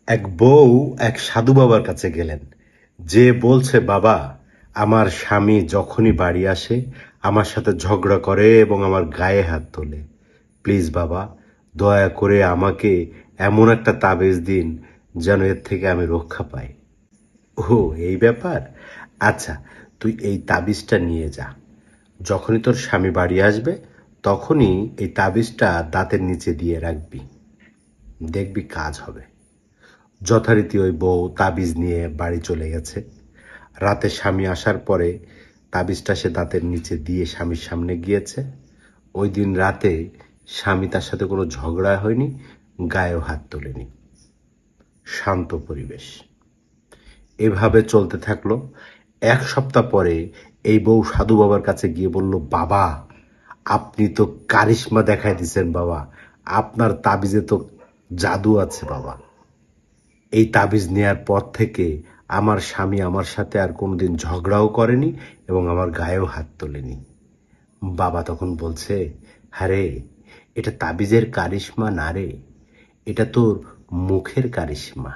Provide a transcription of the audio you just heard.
এক বউ এক সাধু বাবার কাছে গেলেন, যে বলছে, বাবা, আমার স্বামী যখনই বাড়ি আসে আমার সাথে ঝগড়া করে এবং আমার গায়ে হাত তোলে। প্লিজ বাবা, দয়া করে আমাকে এমন একটা তাবিজ দিন যেন এর থেকে আমি রক্ষা পাই। ও, এই ব্যাপার। আচ্ছা, তুই এই তাবিজটা নিয়ে যা। যখনই তোর স্বামী বাড়ি আসবে তখনই এই তাবিজটা দাঁতের নিচে দিয়ে রাখবি, দেখবি কাজ হবে। যথারীতি ওই বউ তাবিজ নিয়ে বাড়ি চলে গেছে। রাতে স্বামী আসার পরে তাবিজটা সে দাঁতের নিচে দিয়ে স্বামীর সামনে গিয়েছে। ওই দিন রাতে স্বামী তার সাথে কোনো ঝগড়া হয়নি, গায়েও হাত তোলেনি। শান্ত পরিবেশ। এভাবে চলতে থাকলো। 1 সপ্তাহ পরে এই বউ সাধু বাবার কাছে গিয়ে বলল, বাবা, আপনি তো কারিশমা দেখাই দিছেন বাবা, আপনার তাবিজে তো জাদু আছে বাবা। এই তাবিজ নেয়ার পর থেকে আমার স্বামী আমার সাথে আর কোনোদিন ঝগড়াও করেনি এবং আমার গায়েও হাত তোলেনি। বাবা তখন বলছে, আরে, এটা তাবিজের কারিশমা না রে, এটা তোর মুখের কারিশমা।